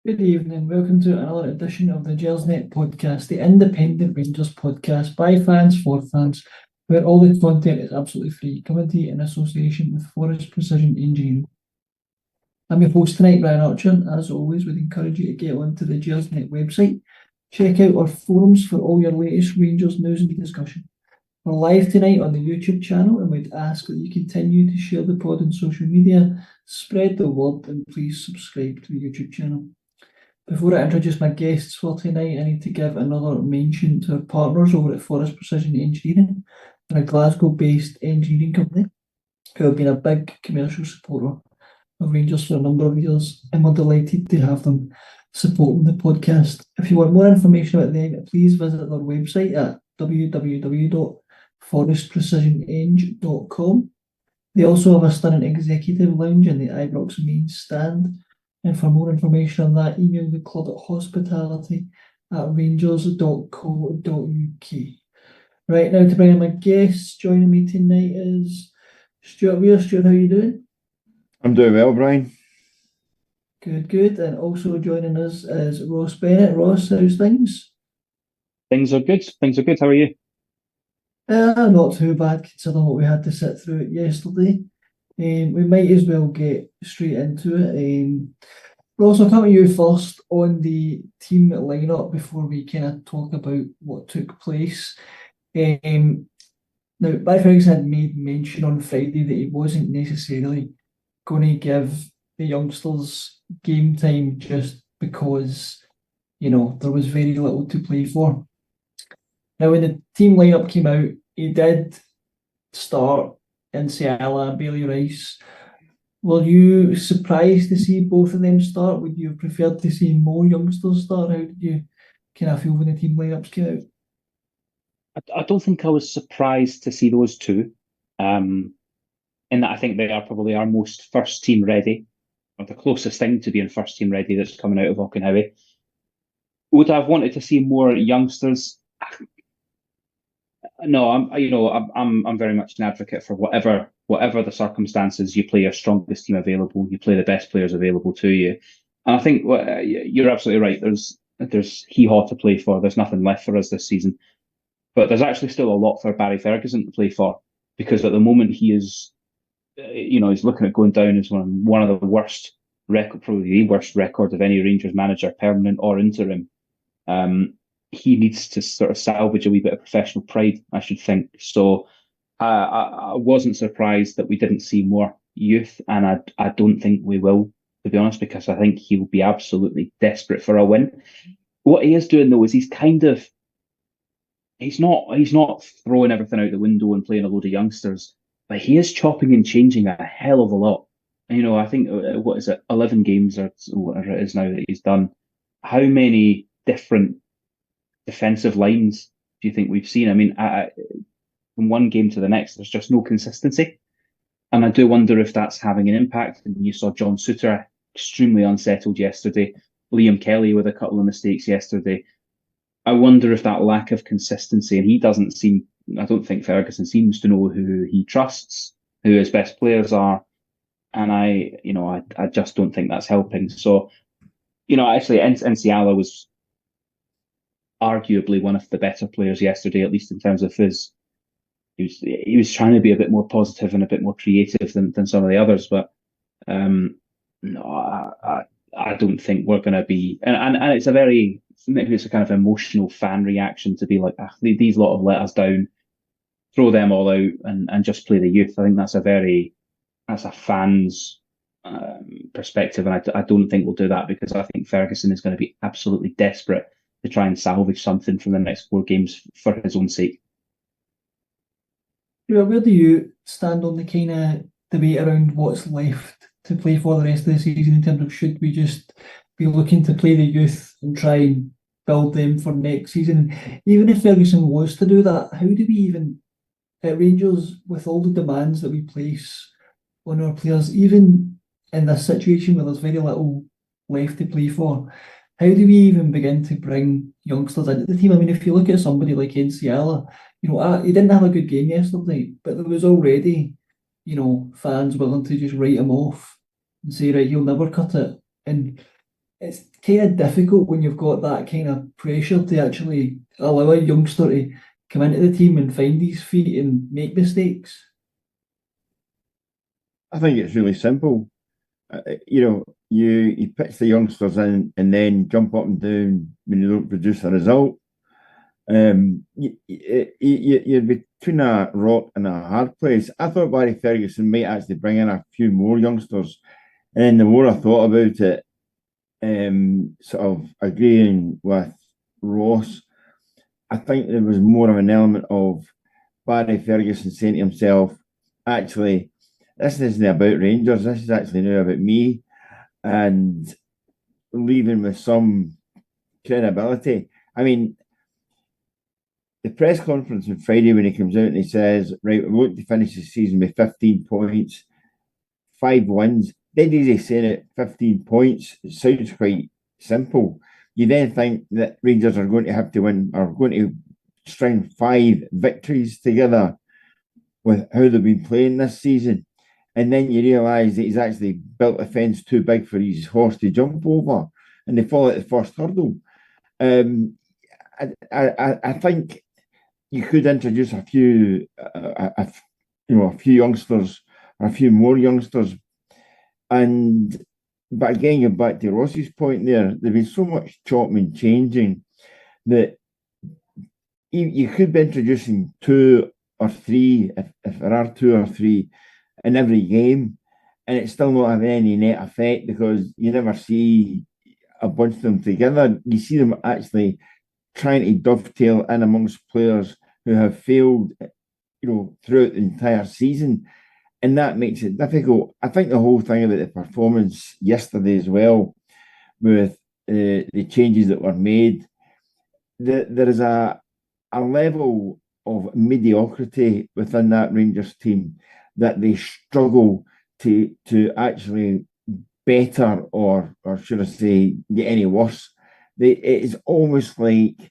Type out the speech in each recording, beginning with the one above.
Good evening. Welcome to another edition of the Gersnet Podcast, the independent Rangers podcast by fans for fans, where all the content is absolutely free, coming to you in association with Forrest Precision Engineering. I'm your host tonight, Brian Archer, and as always, we'd encourage you to get onto the Gersnet website, check out our forums for all your latest Rangers news and discussion. We're live tonight on the YouTube channel, and we'd ask that you continue to share the pod on social media, spread the word, and please subscribe to the YouTube channel. Before I introduce my guests for tonight, I need to give another mention to our partners over at Forrest Precision Engineering. They're a Glasgow-based engineering company who have been a big commercial supporter of Rangers for a number of years, and we're delighted to have them supporting the podcast. If you want more information about them, please visit their website at www.forestprecisioneng.com. They also have a stunning executive lounge in the Ibrox main stand. And for more information on that, email the club at hospitality@rangers.co.uk. Right, now to bring in my guests, joining me tonight is Stewart Weir. Stewart, how are you doing? I'm doing well, Brian. Good. And also joining us is Ross Bennett. Ross, how's things? Things are good. How are you? Not too bad considering what we had to sit through yesterday. We might as well get straight into it. Ross, I'll come to you first on the team lineup before we kind of talk about what took place. Now, Barry Ferguson had made mention on Friday that he wasn't necessarily going to give the youngsters game time just because, there was very little to play for. Now, when the team lineup came out, he did start Nsiala and Bailey Rice. Were you surprised to see both of them start? Would you have preferred to see more youngsters start? How did you kind of feel when the team lineups came out? I don't think I was surprised to see those two, in that I think they are probably our most first team ready, or the closest thing to being first team ready that's coming out of Auchenhowie. Would I have wanted to see more youngsters? No, I'm very much an advocate for whatever the circumstances, you play your strongest team available, you play the best players available to you. And I think you're absolutely right. There's hee-haw to play for. There's nothing left for us this season, but there's actually still a lot for Barry Ferguson to play for, because at the moment he is, he's looking at going down as one of the worst record, probably the worst record of any Rangers manager, permanent or interim. He needs to sort of salvage a wee bit of professional pride, I should think. So I wasn't surprised that we didn't see more youth, and I don't think we will, to be honest, because I think he will be absolutely desperate for a win. What he is doing though is he's not throwing everything out the window and playing a load of youngsters, but he is chopping and changing a hell of a lot. I think 11 games or whatever it is now that he's done. How many different defensive lines do you think we've seen? From one game to the next, there's just no consistency. And I do wonder if that's having an impact. And you saw John Souttar extremely unsettled yesterday, Liam Kelly with a couple of mistakes yesterday. I wonder if that lack of consistency, and I don't think Ferguson seems to know who he trusts, who his best players are. And I just don't think that's helping. So, actually Nsiala was arguably one of the better players yesterday, at least in terms of he was trying to be a bit more positive and a bit more creative than some of the others, but no, I don't think we're going to be, and it's maybe it's a kind of emotional fan reaction to be like, these lot have let us down, throw them all out and just play the youth. I think that's a fan's perspective, and I don't think we'll do that, because I think Ferguson is going to be absolutely desperate to try and salvage something from the next 4 games for his own sake. Where do you stand on the kind of debate around what's left to play for the rest of the season, in terms of should we just be looking to play the youth and try and build them for next season? And even if Ferguson was to do that, how do we even, at Rangers, with all the demands that we place on our players, even in this situation where there's very little left to play for, how do we even begin to bring youngsters into the team? If you look at somebody like Nsiala, he didn't have a good game yesterday, but there was already, fans willing to just write him off and say, right, he'll never cut it. And it's kind of difficult when you've got that kind of pressure to actually allow a youngster to come into the team and find his feet and make mistakes. I think it's really simple. You pitch the youngsters in and then jump up and down when you don't produce a result. You're between a rock and a hard place. I thought Barry Ferguson might actually bring in a few more youngsters, and then the more I thought about it, sort of agreeing with Ross, I think there was more of an element of Barry Ferguson saying to himself, actually, this isn't about Rangers, this is actually now about me, and leaving with some credibility. I mean, the press conference on Friday when he comes out and he says, right, we want to finish the season with 15 points, 5 wins. Dead easy saying it, 15 points. It sounds quite simple. You then think that Rangers are going to have to win, are going to string 5 victories together with how they've been playing this season. And then you realise that he's actually built a fence too big for his horse to jump over, and they fall at the first hurdle. I think you could introduce a few youngsters or a few more youngsters, but again, you're back to Ross's point there. There's been so much chopping and changing that you could be introducing 2 or 3, if there are 2 or 3 in every game, and it's still not having any net effect because you never see a bunch of them together. You see them actually trying to dovetail in amongst players who have failed, throughout the entire season, and that makes it difficult. I think the whole thing about the performance yesterday as well, with the changes that were made, there is a level of mediocrity within that Rangers team that they struggle to actually better, or should I say, get any worse. It is almost like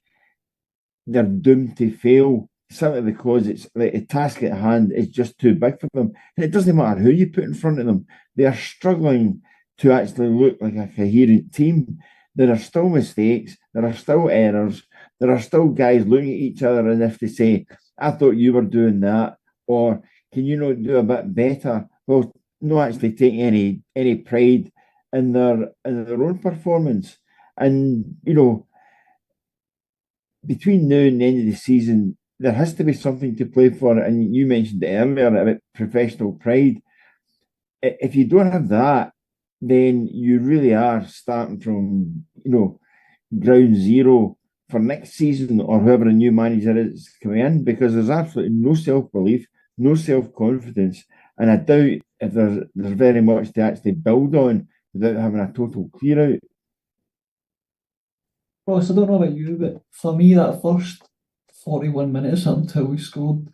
they're doomed to fail simply because it's like the task at hand is just too big for them. And it doesn't matter who you put in front of them, they are struggling to actually look like a coherent team. There are still mistakes, there are still errors, there are still guys looking at each other as if to say, I thought you were doing that, or can you not do a bit better? Well, not actually taking any pride in their own performance. And between now and the end of the season, there has to be something to play for. And you mentioned it earlier about professional pride. If you don't have that, then you really are starting from ground zero for next season, or whoever the new manager is coming in, because there's absolutely no self-belief, no self-confidence, and I doubt if there's very much to actually build on without having a total clear out. Ross, I don't know about you, but for me, that first 41 minutes until we scored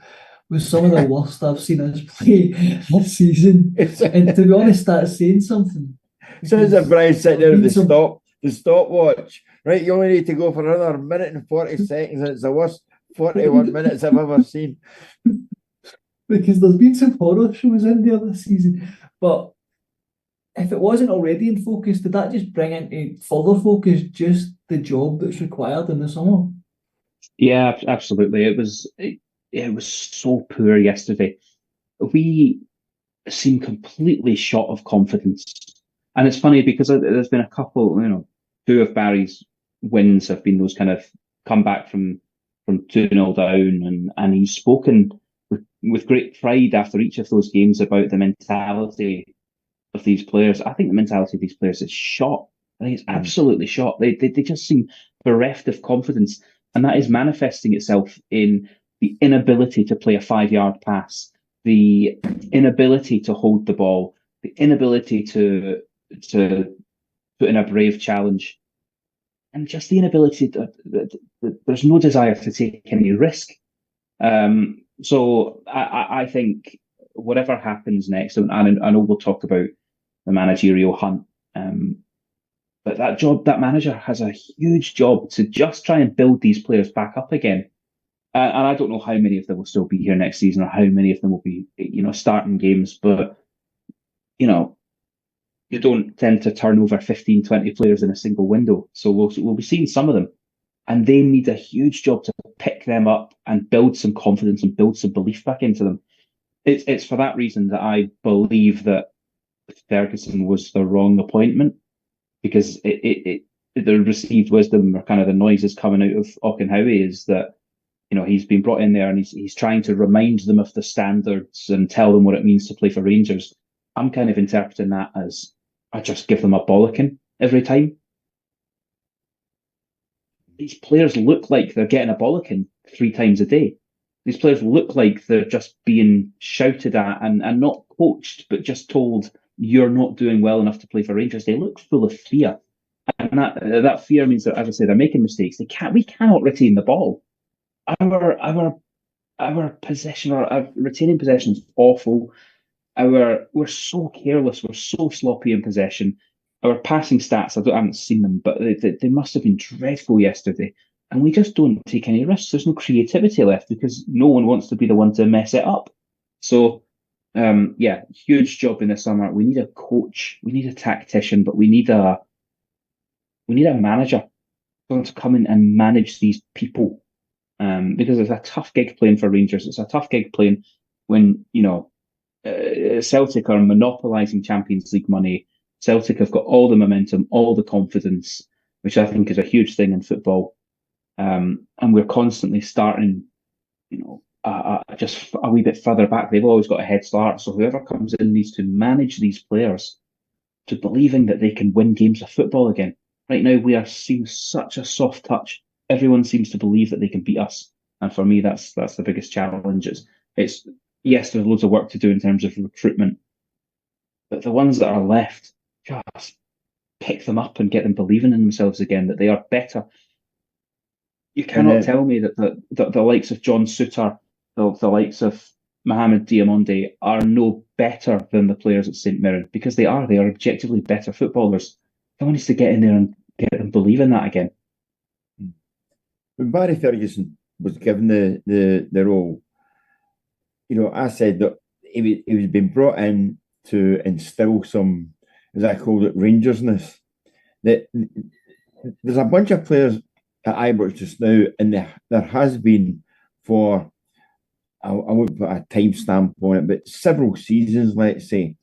was some of the worst I've seen us play this season. And to be honest, that's saying something. Sounds like Brian sitting there with the stopwatch. Right, you only need to go for another minute and 40 seconds, and it's the worst 41 minutes I've ever seen. Because there's been some horror shows in there this season. But if it wasn't already in focus, did that just bring into further focus just the job that's required in the summer? Yeah, absolutely. It was so poor yesterday. We seem completely short of confidence. And it's funny because there's been a couple, 2 of Barry's wins have been those kind of come back from 2-0 down, and he's spoken with great pride after each of those games about the mentality of these players. I think the mentality of these players is shot. I think it's absolutely shot. They just seem bereft of confidence, and that is manifesting itself in the inability to play a 5-yard pass, the inability to hold the ball, the inability to put in a brave challenge, and just the inability there's no desire to take any risk. So I think whatever happens next, and I know we'll talk about the managerial hunt, but that manager has a huge job to just try and build these players back up again. And I don't know how many of them will still be here next season, or how many of them will be, starting games. But you don't tend to turn over 15, 20 players in a single window. So we'll be seeing some of them. And they need a huge job to pick them up and build some confidence and build some belief back into them. It's for that reason that I believe that Ferguson was the wrong appointment, because the received wisdom, or kind of the noises coming out of Auchenhowie, is that, you know, he's been brought in there and he's trying to remind them of the standards and tell them what it means to play for Rangers. I'm kind of interpreting that as, I just give them a bollocking every time. These players look like they're getting a bollocking 3 times a day. These players look like they're just being shouted at and not coached, but just told, you're not doing well enough to play for Rangers. They look full of fear. And that fear means that, as I say, they're making mistakes. We cannot retain the ball. Our possession, our retaining possession is awful. We're so careless. We're so sloppy in possession. Our passing stats, I haven't seen them, but they must have been dreadful yesterday. And we just don't take any risks. There's no creativity left because no one wants to be the one to mess it up. So, huge job in the summer. We need a coach. We need a tactician, but we need a manager going to come in and manage these people. Because it's a tough gig playing for Rangers. It's a tough gig playing when, you know, Celtic are monopolising Champions League money. Celtic have got all the momentum, all the confidence, which I think is a huge thing in football. And we're constantly starting, you know, just a wee bit further back. They've always got a head start. So whoever comes in needs to manage these players to believing that they can win games of football again. Right now, we are seeing such a soft touch. Everyone seems to believe that they can beat us. And for me, that's the biggest challenge. It's yes, there's loads of work to do in terms of recruitment, but the ones that are left, just pick them up and get them believing in themselves again, that they are better. You cannot tell me that the likes of John Souttar, the likes of Mohamed Diamonde are no better than the players at St Mirren, because they are. They are objectively better footballers. Someone needs to get in there and get them believing that again. When Barry Ferguson was given the role, you know, I said that he was being brought in to instill some, as I called it, Rangersness. That there's a bunch of players at Ibrox just now, and there has been for, I won't put a timestamp on it, but several seasons, let's say,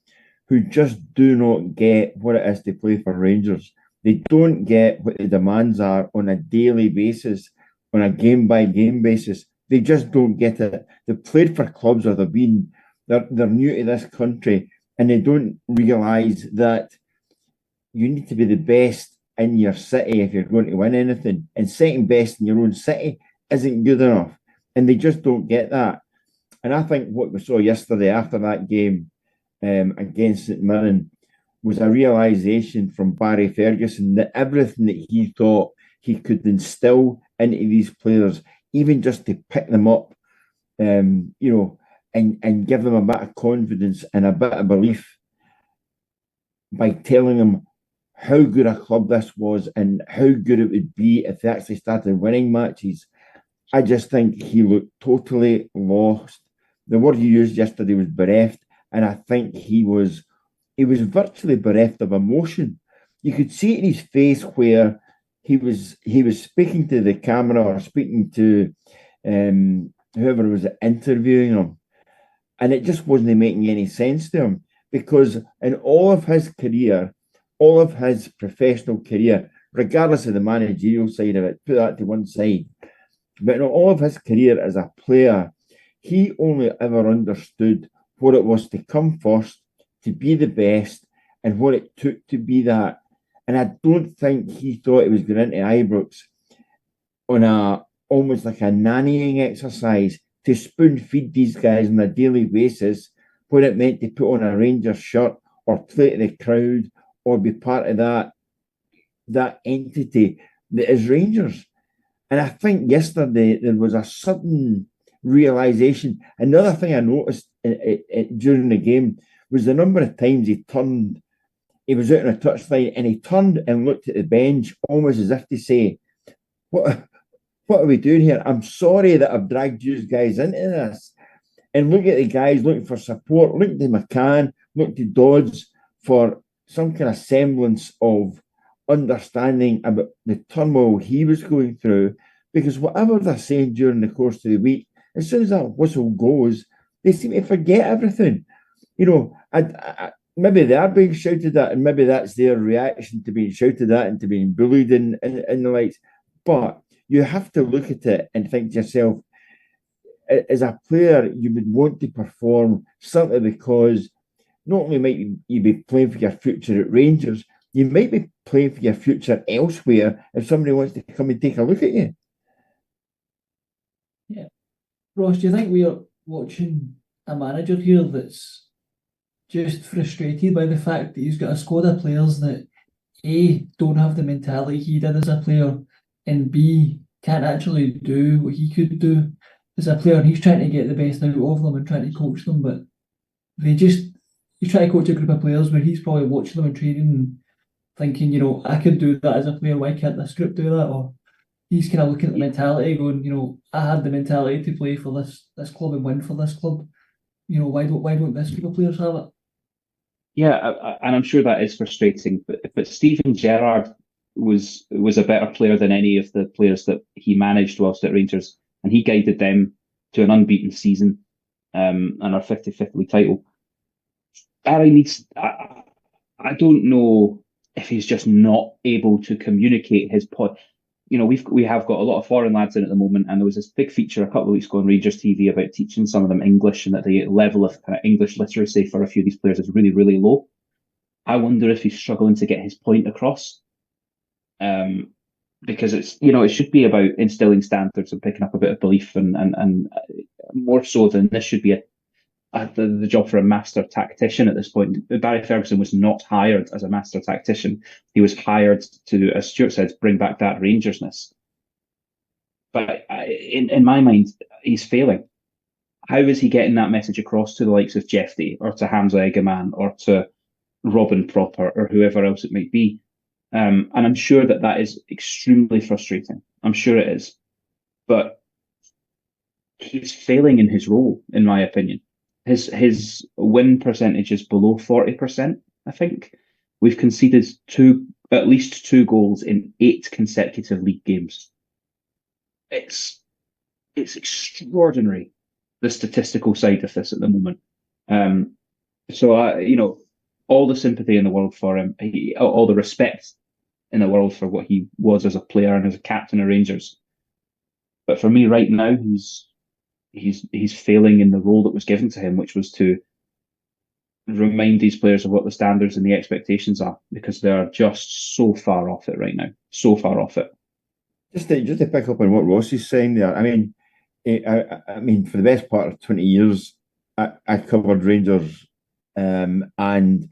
who just do not get what it is to play for Rangers. They don't get what the demands are on a daily basis, on a game-by-game basis. They just don't get it. They've played for clubs, or they're new to this country, and they don't realise that you need to be the best in your city if you're going to win anything. And second best in your own city isn't good enough. And they just don't get that. And I think what we saw yesterday after that game against St Mirren was a realisation from Barry Ferguson that everything that he thought he could instill into these players, even just to pick them up, you know, and give them a bit of confidence and a bit of belief by telling them how good a club this was and how good it would be if they actually started winning matches. I just think he looked totally lost. The word he used yesterday was bereft, and I think he was virtually bereft of emotion. You could see it in his face where he was speaking to the camera or speaking to whoever was interviewing him, and it just wasn't making any sense to him, because in all of his career, all of his professional career, regardless of the managerial side of it, put that to one side, but in all of his career as a player, he only ever understood what it was to come first, to be the best, and what it took to be that. And I don't think he thought he was going into Ibrox on almost like a nannying exercise to spoon feed these guys on a daily basis, what it meant to put on a Rangers shirt or play to the crowd or be part of that entity that is Rangers. And I think yesterday there was a sudden realisation. Another thing I noticed during the game was the number of times he was out on a touchline and he turned and looked at the bench almost as if to say, what are we doing here? I'm sorry that I've dragged you guys into this. And look at the guys looking for support. Look to McCann, look to Dodds for some kind of semblance of understanding about the turmoil he was going through, because whatever they're saying during the course of the week, as soon as that whistle goes, they seem to forget everything. Maybe they are being shouted at, and maybe that's their reaction to being shouted at and to being bullied and the likes. But you have to look at it and think to yourself, as a player, you would want to perform simply because not only might you be playing for your future at Rangers, you might be playing for your future elsewhere if somebody wants to come and take a look at you. Yeah. Ross, do you think we are watching a manager here that's just frustrated by the fact that he's got a squad of players that A, don't have the mentality he did as a player, and B, can't actually do what he could do as a player, and he's trying to get the best out of them and trying to coach them, but he's trying to coach a group of players where he's probably watching them and training, thinking, I could do that as a player, why can't this group do that? Or he's kind of looking at the mentality going, I had the mentality to play for this club and win for this club. Why don't this group of players have it? Yeah, and I'm sure that is frustrating, but Steven Gerrard was a better player than any of the players that he managed whilst at Rangers, and he guided them to an unbeaten season and our 55th league title. I don't know if he's just not able to communicate his point. We have got a lot of foreign lads in at the moment, and there was this big feature a couple of weeks ago on Rangers TV about teaching some of them English, and that the level of kind of English literacy for a few of these players is really, really low. I wonder if he's struggling to get his point across. Because it should be about instilling standards and picking up a bit of belief, and more so than this should be the job for a master tactician at this point. Barry Ferguson was not hired as a master tactician. He was hired to, as Stewart said, bring back that Rangersness. But in my mind, he's failing. How is he getting that message across to the likes of Jeffy or to Hamza Egeman or to Robin Proper or whoever else it might be? And I'm sure that is extremely frustrating. I'm sure it is. But he's failing in his role, in my opinion. His win percentage is below 40%, I think. We've conceded at least two goals in 8 consecutive league games. It's extraordinary, the statistical side of this at the moment. So all the sympathy in the world for him, all the respect in the world for what he was as a player and as a captain of Rangers. But for me right now, he's failing in the role that was given to him, which was to remind these players of what the standards and the expectations are, because they are just so far off it right now. So far off it. Just to pick up on what Ross is saying there, I mean, for the best part of 20 years, I covered Rangers, and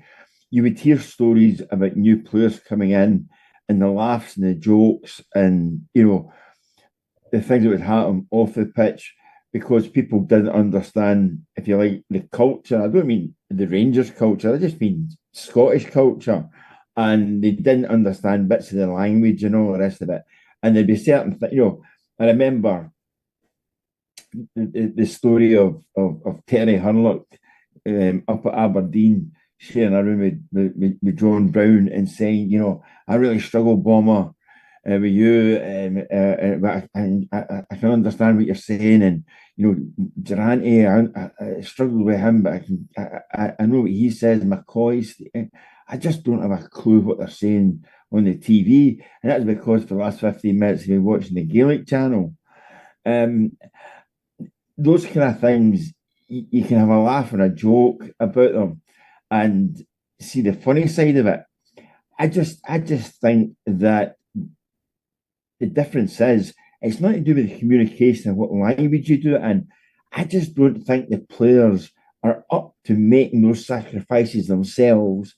you would hear stories about new players coming in and the laughs and the jokes and, the things that would happen off the pitch, because people didn't understand, if you like, the culture. I don't mean the Rangers culture, I just mean Scottish culture. And they didn't understand bits of the language and all the rest of it. And there'd be certain things, I remember the story of Terry Hunlock up at Aberdeen, sharing a room with John Brown and saying, I really struggle, Bomber, with you, but I can understand what you're saying, and Durante, I struggle with him, but I know what he says. McCoy, I just don't have a clue what they're saying on the TV, and that's because for the last 15 minutes I've been watching the Gaelic channel. Those kind of things, you can have a laugh and a joke about them, and see the funny side of it. I just think that the difference is it's not to do with the communication and what language you do it in. I just don't think the players are up to making those sacrifices themselves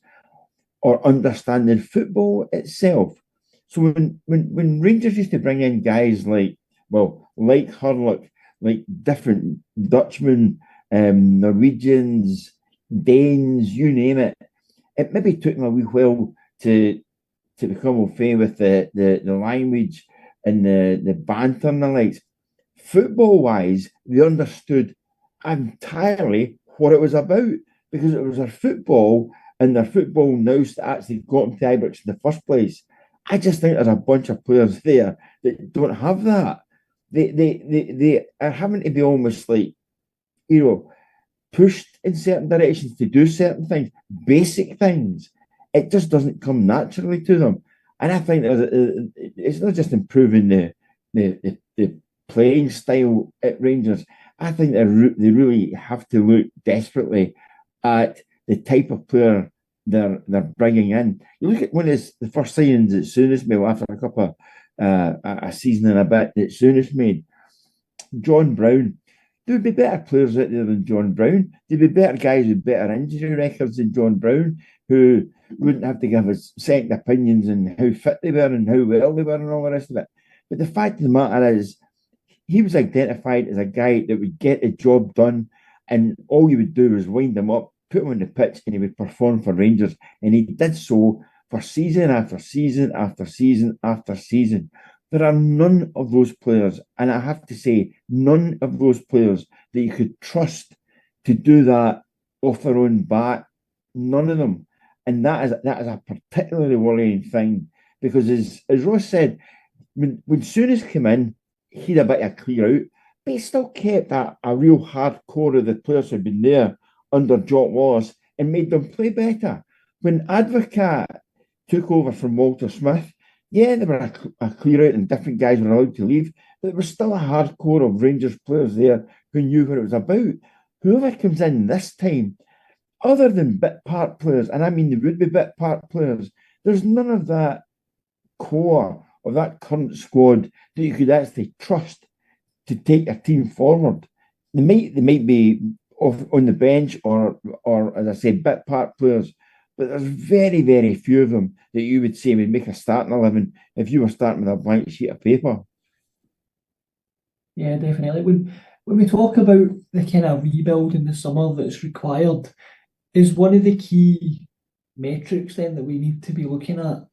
or understanding football itself. So when Rangers used to bring in guys like Hurlock, like different Dutchmen, Norwegians, Danes, you name it, it maybe took them a wee while to become au fait with the language and the banter and the likes. Football-wise, they understood entirely what it was about, because it was a football and their football nous that actually got them to Ibrox in the first place. I just think there's a bunch of players there that don't have that. They are having to be almost like, pushed in certain directions to do certain things, basic things. It just doesn't come naturally to them. And I think it's not just improving the playing style at Rangers. I think they really have to look desperately at the type of player they're bringing in. You look at one of the first signings that Souness made after a couple of a season and a bit that Souness made. John Brown. There would be better players out there than John Brown. There'd be better guys with better injury records than John Brown, who wouldn't have to give us second opinions on how fit they were and how well they were and all the rest of it. But the fact of the matter is, he was identified as a guy that would get the job done, and all you would do was wind him up, put him on the pitch, and he would perform for Rangers. And he did so for season after season after season after season. There are none of those players, and I have to say, none of those players that you could trust to do that off their own bat. None of them. And that is a particularly worrying thing, because as Ross said, when Souness came in, he had a bit of clear out, but he still kept a real hard core of the players who had been there under Jock Wallace and made them play better. When Advocat took over from Walter Smith, yeah, there were a clear out and different guys were allowed to leave, but there was still a hard core of Rangers players there who knew what it was about. Whoever comes in this time, other than bit part players, and I mean there would be bit part players, there's none of that core of that current squad that you could actually trust to take a team forward. They might be off on the bench or as I said, bit part players, but there's very, very few of them that you would say would make a starting 11 if you were starting with a blank sheet of paper. Yeah, definitely. When we talk about the kind of rebuild in the summer that's required, is one of the key metrics then that we need to be looking at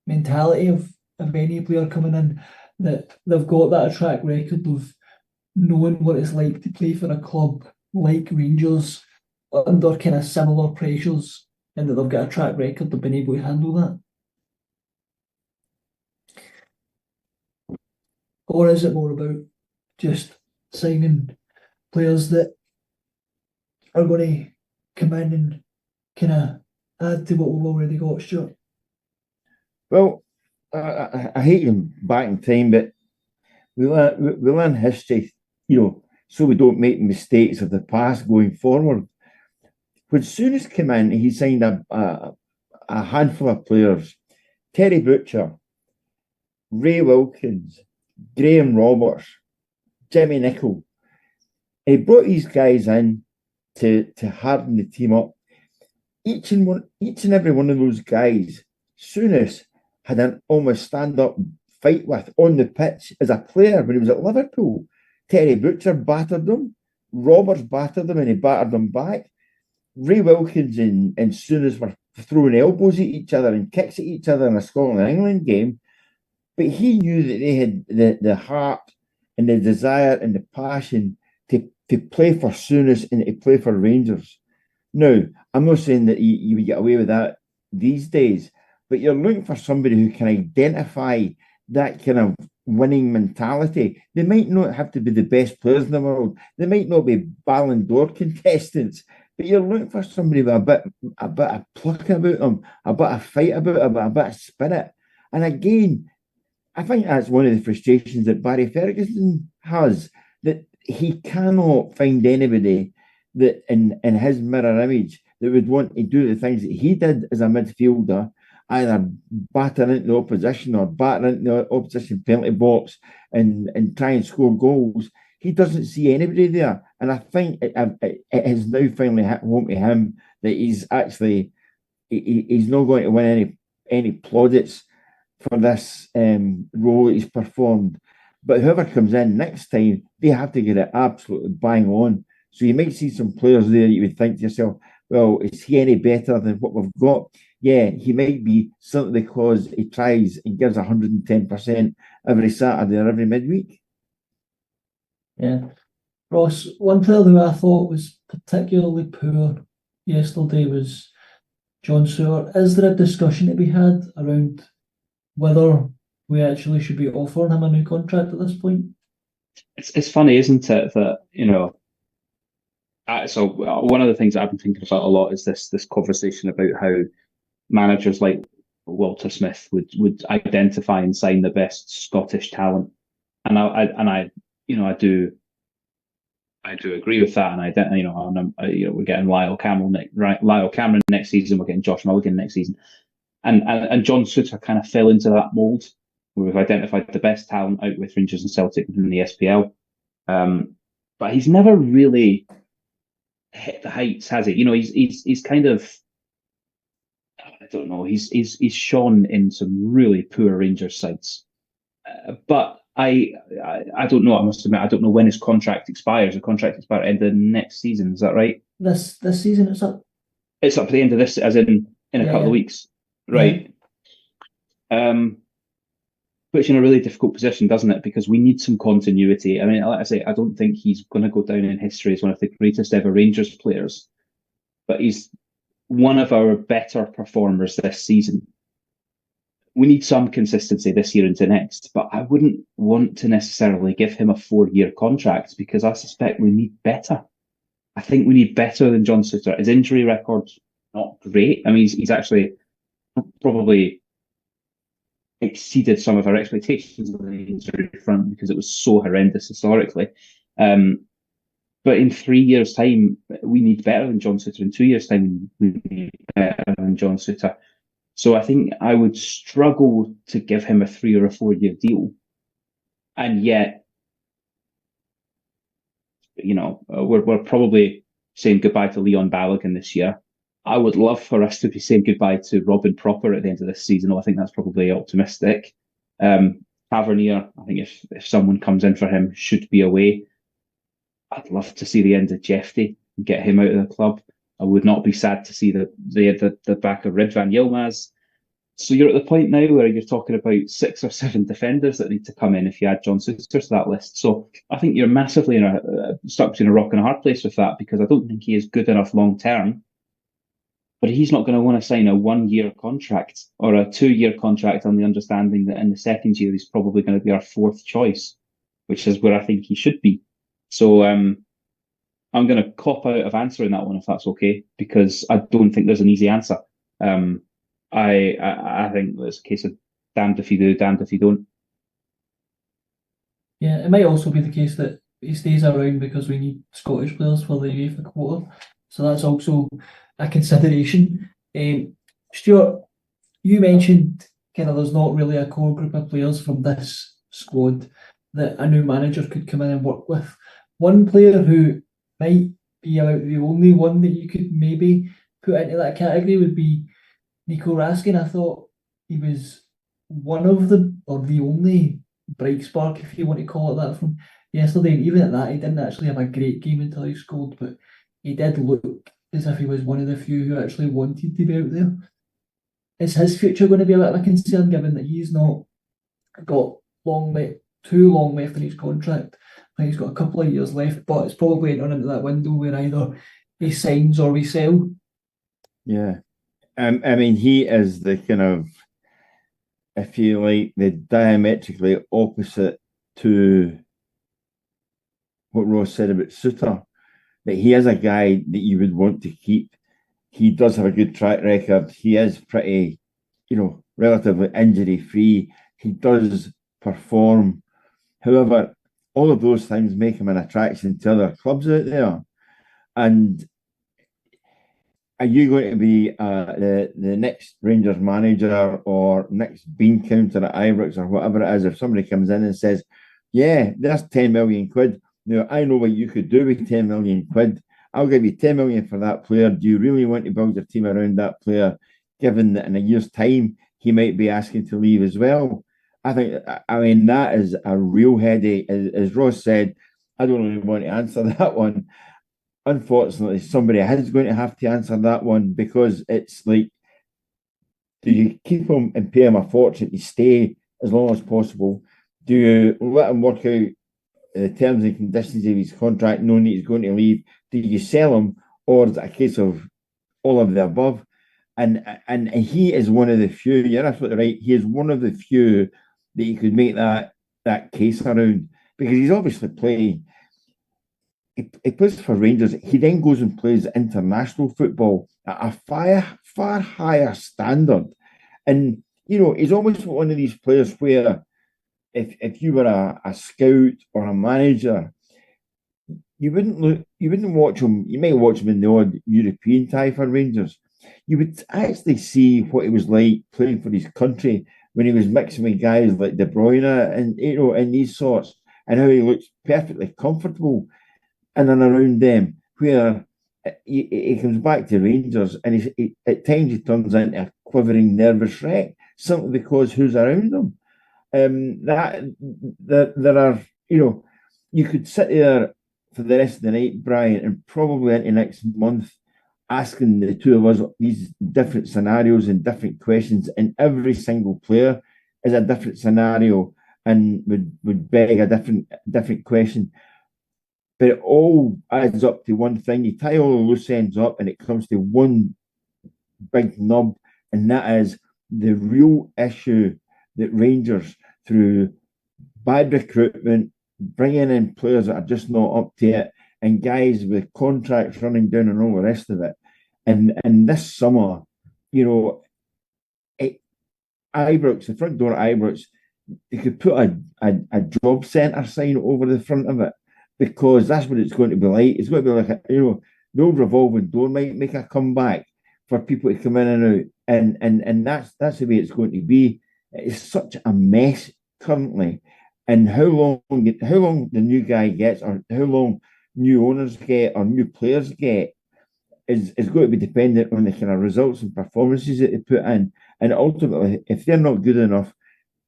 mentality of any player coming in, that they've got that track record of knowing what it's like to play for a club like Rangers under kind of similar pressures, and that they've got a track record of being able to handle that? Or is it more about just signing players that are going to come in and kind of add to what we've already got, Stuart? Well, I hate them back in time, but we learn history, so we don't make mistakes of the past going forward. When Souness came in, he signed a handful of players: Terry Butcher, Ray Wilkins, Graham Roberts, Jimmy Nicholl. He brought these guys in to harden the team up. Each and every one of those guys, Souness had an almost stand-up fight with on the pitch as a player when he was at Liverpool. Terry Butcher battered them, Roberts battered them, and he battered them back. Ray Wilkins and Souness were throwing elbows at each other and kicks at each other in a Scotland and England game, but he knew that they had the heart and the desire and the passion to play for Souness and to play for Rangers. Now, I'm not saying that you would get away with that these days, but you're looking for somebody who can identify that kind of winning mentality. They might not have to be the best players in the world. They might not be Ballon d'Or contestants, but you're looking for somebody with a bit of pluck about them, a bit of fight about them, a bit of spirit. And again, I think that's one of the frustrations that Barry Ferguson has, that he cannot find anybody that in his mirror image that would want to do the things that he did as a midfielder, either batter into the opposition or batter into the opposition penalty box and try and score goals. He doesn't see anybody there. And I think it has now finally hit home to him that he's not going to win any plaudits for this role that he's performed. But whoever comes in next time, they have to get it absolutely bang on. So you might see some players there you would think to yourself, well, is he any better than what we've got? Yeah, he might be, simply because he tries and gives 110% every Saturday or every midweek. Yeah. Ross, one player who I thought was particularly poor yesterday was John Stewart. Is there a discussion to be had around whether we actually should be offering him a new contract at this point? It's funny, isn't it, that so one of the things that I've been thinking about a lot is this conversation about how managers like Walter Smith would identify and sign the best Scottish talent, and I do agree with that, and we're getting Lyle Cameron next season, we're getting Josh Mulligan next season, and John Souttar kind of fell into that mould where we've identified the best talent out with Rangers and Celtic within the SPL, but he's never really hit the heights, has he? He's kind of, I don't know. He's shone in some really poor Rangers sides, but I don't know. I must admit, I don't know when his contract expires. The contract expires at the end of next season. Is that right? This season it's up. It's up to the end of this, as in a couple of weeks, right? Yeah. Puts you in a really difficult position, doesn't it? Because we need some continuity. I mean, like I say, I don't think he's going to go down in history as one of the greatest ever Rangers players, but he's one of our better performers this season. We need some consistency this year into next, but I wouldn't want to necessarily give him a 4-year contract because I suspect we need better. I think we need better than John Souttar. His injury record's not great. I mean, he's actually probably exceeded some of our expectations on the injury front because it was so horrendous historically. But in 3 years' time, we need better than John Souttar. In 2 years' time, we need better than John Souttar. So I think I would struggle to give him a 3 or a 4 year deal. And yet, we're probably saying goodbye to Leon Balogun this year. I would love for us to be saying goodbye to Robin Proper at the end of this season. I think that's probably optimistic. Tavernier, I think if someone comes in for him, should be away. I'd love to see the end of Jeffy and get him out of the club. I would not be sad to see the back of Ridvan Yilmaz. So you're at the point now where you're talking about 6 or 7 defenders that need to come in if you add John Souttar to that list. So I think you're massively stuck between a rock and a hard place with that because I don't think he is good enough long term. But he's not going to want to sign a 1-year contract or a 2-year contract on the understanding that in the second year he's probably going to be our 4th choice, which is where I think he should be. So I'm going to cop out of answering that one if that's okay, because I don't think there's an easy answer. I think it's a case of damned if you do, damned if you don't. Yeah, it might also be the case that he stays around because we need Scottish players for the UEFA quota. So that's also a consideration. Stuart, you mentioned kind of there's not really a core group of players from this squad that a new manager could come in and work with. One player who might be about the only one that you could maybe put into that category would be Nico Raskin. I thought he was one of the only bright spark, if you want to call it that, from yesterday. And even at that, he didn't actually have a great game until he scored, but he did look as if he was one of the few who actually wanted to be out there. Is his future going to be a bit of a concern, given that he's not got too long left in his contract? I think he's got a couple of years left, but it's probably entering into that window where either he signs or we sell. Yeah. I mean, he is the kind of, if you like, the diametrically opposite to what Ross said about Souttar. That he is a guy that you would want to keep. He does have a good track record. He is pretty, relatively injury-free. He does perform. However, all of those things make him an attraction to other clubs out there. And are you going to be the next Rangers manager or next bean counter at Ibrox or whatever it is, if somebody comes in and says, yeah, there's 10 million quid. Now, I know what you could do with 10 million quid. I'll give you 10 million for that player. Do you really want to build your team around that player, given that in a year's time, he might be asking to leave as well? I mean, that is a real headache. As Ross said, I don't really want to answer that one. Unfortunately, somebody is going to have to answer that one, because it's like, do you keep him and pay him a fortune to stay as long as possible? Do you let him work out the terms and conditions of his contract, knowing that he's going to leave? Do you sell him, or is it a case of all of the above? and he is one of the few. You're absolutely right. He is one of the few that you could make that case around, because he's obviously playing. He plays for Rangers. He then goes and plays international football at a far higher standard, and he's almost one of these players where if you were a scout or a manager, you wouldn't watch him. You might watch him in the odd European tie for Rangers. You would actually see what it was like playing for his country when he was mixing with guys like De Bruyne and these sorts, and how he looks perfectly comfortable in and around them. Where he comes back to Rangers, and at times he turns into a quivering, nervous wreck, simply because who's around him. There are, you could sit there for the rest of the night, Brian, and probably into next month, asking the two of us these different scenarios and different questions, and every single player is a different scenario and would beg a different question. But it all adds up to one thing. You tie all the loose ends up, and it comes to one big nub, and that is the real issue that Rangers, through bad recruitment, bringing in players that are just not up to it, and guys with contracts running down and all the rest of it. And this summer, Ibrox, the front door at Ibrox, they could put a job centre sign over the front of it, because that's what it's going to be like. It's going to be like the old revolving door might make a comeback for people to come in and out, and that's the way it's going to be. It's such a mess currently, and how long the new guy gets, or how long new owners get, or new players get, is going to be dependent on the kind of results and performances that they put in. And ultimately, if they're not good enough,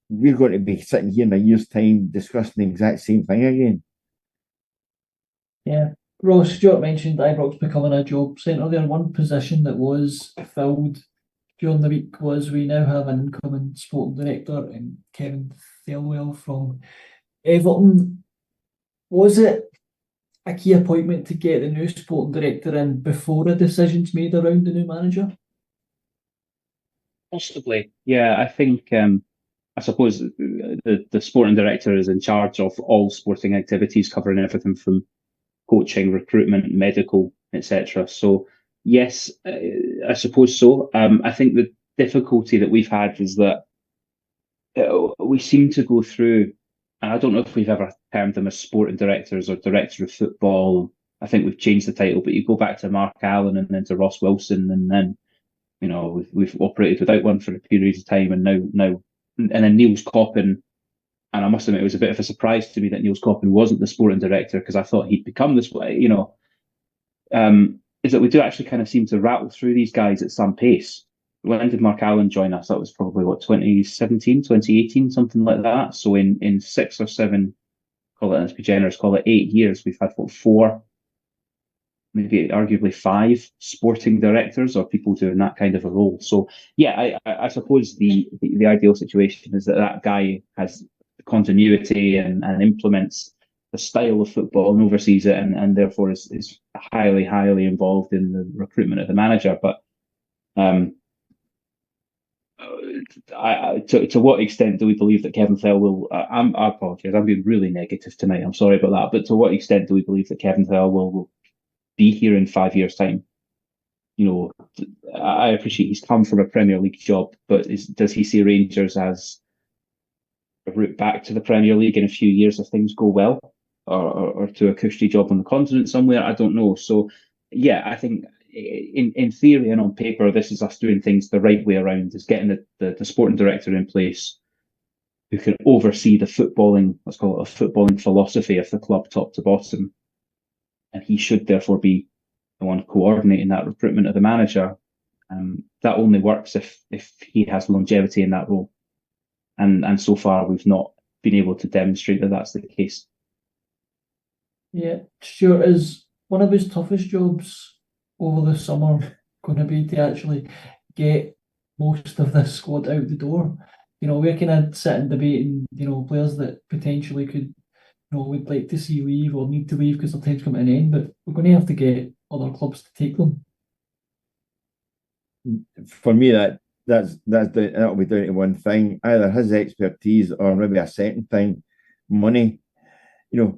we're going to be sitting here in a year's time discussing the exact same thing again. Yeah. Ross, Stewart mentioned Ibrox becoming a job centre there. One position that was filled during the week was we now have an incoming sporting director, Kevin Thelwell from Everton. Was it a key appointment to get the new sporting director in before a decision's made around the new manager? Possibly, yeah. I think I suppose the sporting director is in charge of all sporting activities, covering everything from coaching, recruitment, medical, etc. So yes, I suppose so. I think the difficulty that we've had is that we seem to go through, and I don't know if we've ever termed them as sporting directors or director of football. I think we've changed the title, but you go back to Mark Allen and then to Ross Wilson, and then we've operated without one for a period of time, and now and then Niels Coppin. And I must admit, it was a bit of a surprise to me that Niels Coppin wasn't the sporting director, because I thought he'd become this way. Is that we do actually kind of seem to rattle through these guys at some pace. When did Mark Allen join us? That was probably 2017, 2018, something like that. So in 6 or 7, let's be generous, call it 8 years, we've had 4, maybe arguably 5 sporting directors or people doing that kind of a role. So yeah, I suppose the ideal situation is that guy has continuity and implements the style of football and oversees it, and therefore is highly involved in the recruitment of the manager. But to what extent do we believe that Kevin Thelwell will? I apologise, I'm being really negative tonight. I'm sorry about that. But to what extent do we believe that Kevin Thelwell will be here in 5 years' time? I appreciate he's come from a Premier League job, but does he see Rangers as a route back to the Premier League in a few years if things go well, or to a cushy job on the continent somewhere? I don't know. So yeah, I think in theory and on paper, this is us doing things the right way around, is getting the sporting director in place who can oversee the footballing, let's call it a footballing philosophy of the club top to bottom. And he should therefore be the one coordinating that recruitment of the manager. That only works if he has longevity in that role. And so far, we've not been able to demonstrate that that's the case. Yeah, Stuart, is one of his toughest jobs over the summer going to be to actually get most of this squad out the door? We're kind of sitting debating, players that potentially could, we'd like to see leave or need to leave because their time's coming to an end, but we're going to have to get other clubs to take them. for me, that'll be down to one thing: either his expertise or maybe a second thing, money. Here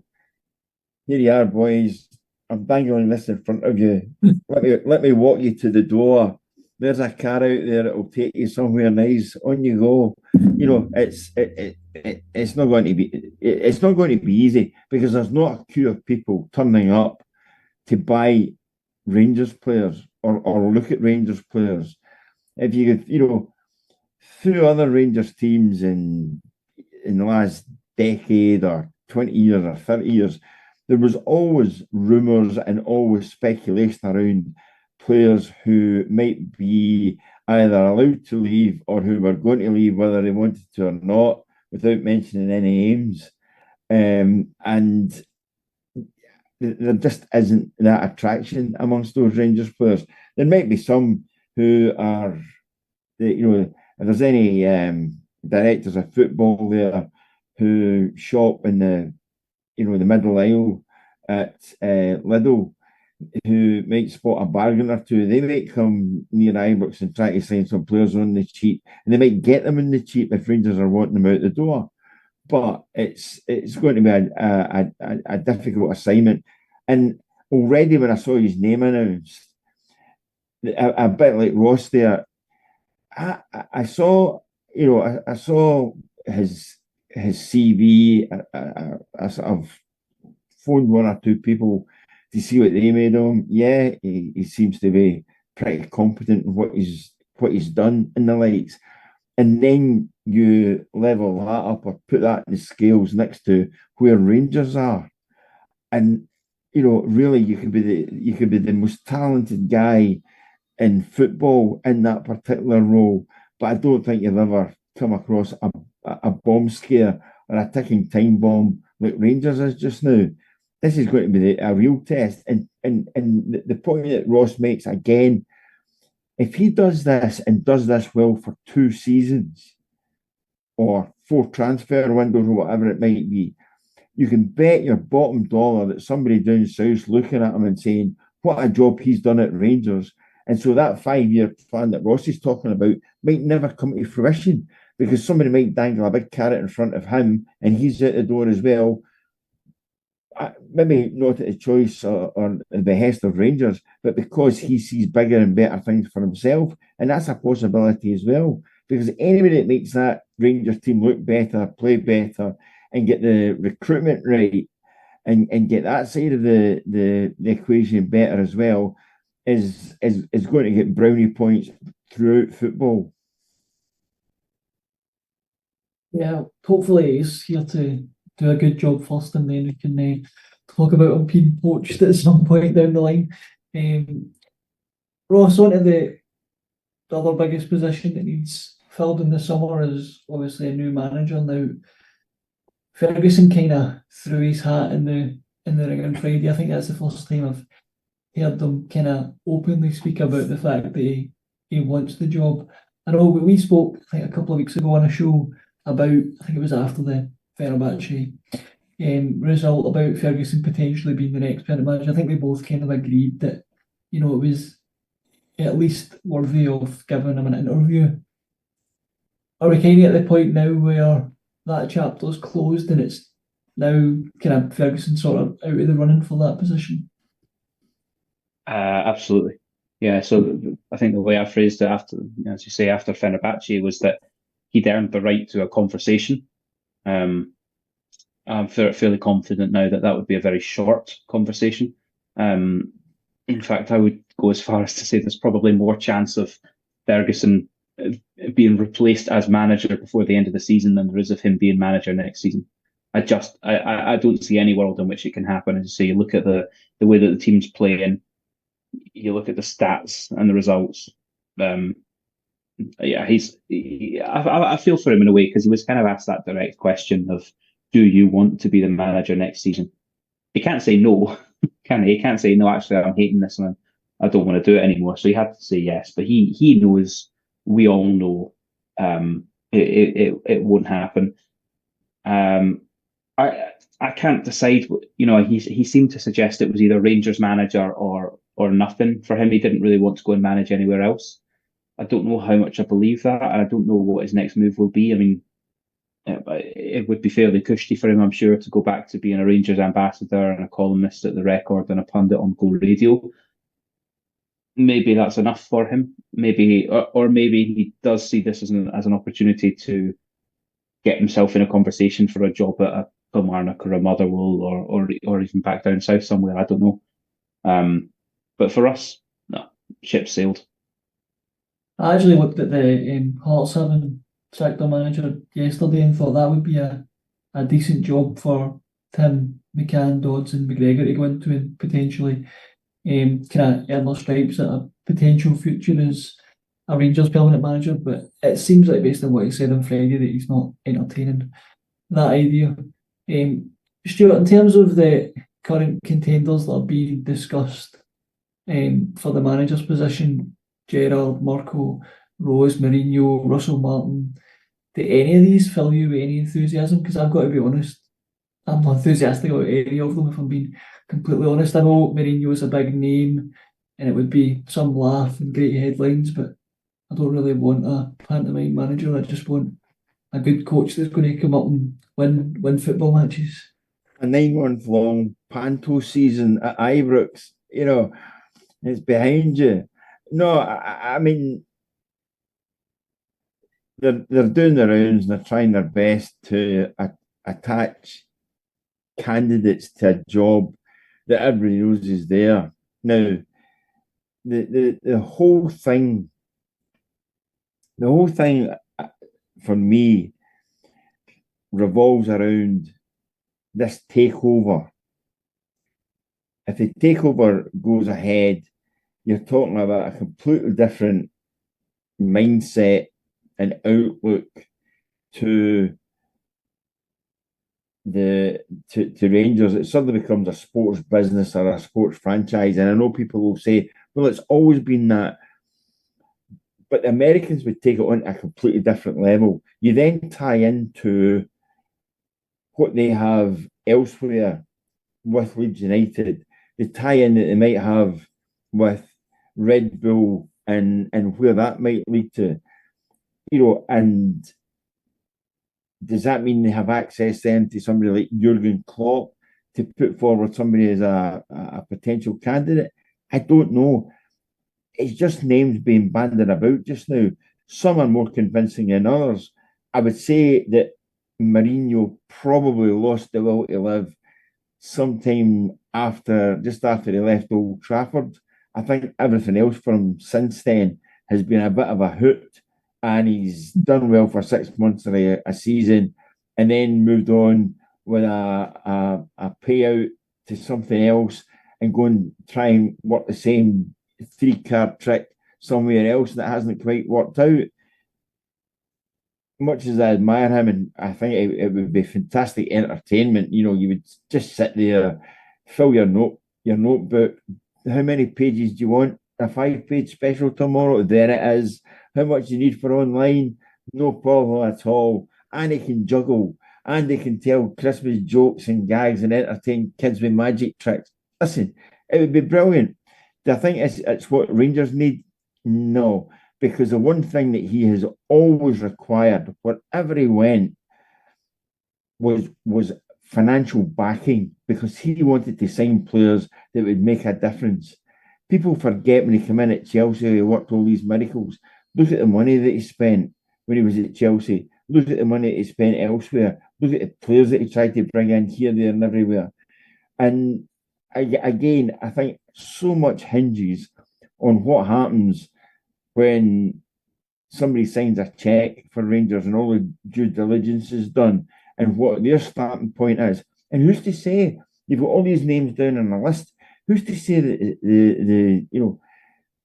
you are, boys. I'm dangling this in front of you. Let me walk you to the door. There's a car out there that will take you somewhere nice. On you go. It's not going to be easy, because there's not a queue of people turning up to buy Rangers players or look at Rangers players. If you could, through other Rangers teams in the last decade or 20 years or 30 years, there was always rumours and always speculation around players who might be either allowed to leave or who were going to leave, whether they wanted to or not, without mentioning any names. And there just isn't that attraction amongst those Rangers players. There might be some who are, if there's any directors of football there who shop in the middle aisle at Lidl, who might spot a bargain or two, they might come near Ibrox and try to sign some players on the cheap, and they might get them on the cheap if Rangers are wanting them out the door. But it's going to be a difficult assignment. And already when I saw his name announced, a bit like Ross there, I saw his CV. I sort of phoned one or two people to see what they made of him. Yeah, he seems to be pretty competent in what he's done in the likes. And then you level that up or put that in the scales next to where Rangers are, and really you could be the most talented guy in football in that particular role, but I don't think you've ever come across a bomb scare or a ticking time bomb like Rangers is just now. This is going to be a real test, and the point that Ross makes again, if he does this and does this well for 2 seasons or 4 transfer windows or whatever it might be, you can bet your bottom dollar that somebody down south looking at him and saying, what a job he's done at Rangers. And so that 5-year plan that Ross is talking about might never come to fruition, because somebody might dangle a big carrot in front of him and he's out the door as well. Maybe not at the choice or the behest of Rangers, but because he sees bigger and better things for himself. And that's a possibility as well, because anybody that makes that Rangers team look better, play better, and get the recruitment right, and get that side of the equation better as well, is going to get brownie points throughout football. Yeah, hopefully he's here to do a good job first, and then we can talk about him being poached at some point down the line. Ross, on to the other biggest position that needs filled in the summer is obviously a new manager. Now, Ferguson kind of threw his hat in the ring on Friday. I think that's the first time I've heard them kind of openly speak about the fact that he wants the job. I know we spoke, I think, a couple of weeks ago on a show about, I think it was after the Fenerbahce result, about Ferguson potentially being the next permanent manager. I think we both kind of agreed that, it was at least worthy of giving him an interview. Are we kind of at the point now where that chapter's closed and it's now kind of Ferguson sort of out of the running for that position? Absolutely. Yeah, so I think the way I phrased it after, as you say, after Fenerbahce, was that he'd earned the right to a conversation. I'm fairly confident now that would be a very short conversation. In fact, I would go as far as to say there's probably more chance of Ferguson being replaced as manager before the end of the season than there is of him being manager next season. I don't see any world in which it can happen. As you say, you look at the way that the team's playing, you look at the stats and the results. I feel for him in a way, because he was kind of asked that direct question of, do you want to be the manager next season? He can't say no, can he? He can't say, no, actually, I'm hating this and I don't want to do it anymore. So he had to say yes. But he knows, we all know, it won't happen. I can't decide. He seemed to suggest it was either Rangers manager or nothing for him. He didn't really want to go and manage anywhere else. I don't know how much I believe that, and I don't know what his next move will be. I mean, it would be fairly cushy for him, I'm sure, to go back to being a Rangers ambassador and a columnist at the Record and a pundit on Go Radio. Maybe that's enough for him. Maybe, or maybe he does see this as an opportunity to get himself in a conversation for a job at a Kilmarnock or a Motherwell or even back down south somewhere. I don't know. But for us, no, ship sailed. I actually looked at the Hearts having sacked their manager yesterday and thought that would be a decent job for Tim, McCann, Dodds and McGregor to go into and potentially kind of earn their stripes at a potential future as a Rangers permanent manager. But it seems like, based on what he said on Friday, that he's not entertaining that idea. Stuart, in terms of the current contenders that are being discussed for the manager's position, Gerrard, Murko, Rose, Mourinho, Russell Martin, do any of these fill you with any enthusiasm? Because I've got to be honest, I'm not enthusiastic about any of them, if I'm being completely honest. I know Mourinho is a big name and it would be some laugh and great headlines, but I don't really want a pantomime manager. I just want a good coach that's going to come up and win football matches. A 9-month long panto season at Ibrox, it's behind you. No, I mean, they're doing the rounds and they're trying their best to attach candidates to a job that everybody knows is there. Now, the whole thing for me revolves around this takeover. If the takeover goes ahead, you're talking about a completely different mindset and outlook to Rangers. It suddenly becomes a sports business or a sports franchise. And I know people will say, well, it's always been that. But the Americans would take it on a completely different level. You then tie into what they have elsewhere with Leeds United, the tie-in that they might have with Red Bull and where that might lead to, and does that mean they have access then to somebody like Jurgen Klopp to put forward somebody as a potential candidate? I don't know. It's just names being bandied about just now. Some are more convincing than others. I would say that Mourinho probably lost the will to live sometime just after he left Old Trafford. I think everything else for him since then has been a bit of a hoot, and he's done well for 6 months of a season and then moved on with a payout to something else and go and try and work the same 3-card trick somewhere else that hasn't quite worked out. Much as I admire him, and I think it would be fantastic entertainment, you would just sit there, fill your notebook. How many pages do you want? A 5-page special tomorrow? There it is. How much you need for online? No problem at all. And he can juggle, and they can tell Christmas jokes and gags and entertain kids with magic tricks. Listen, it would be brilliant. Do I think it's what Rangers need? No. Because the one thing that he has always required, wherever he went, was financial backing, because he wanted to sign players that would make a difference. People forget when he came in at Chelsea, he worked all these miracles. Look at the money that he spent when he was at Chelsea. Look at the money that he spent elsewhere. Look at the players that he tried to bring in here, there, and everywhere. And again, I think so much hinges on what happens when somebody signs a cheque for Rangers and all the due diligence is done and what their starting point is. And who's to say, you've got all these names down on the list, who's to say that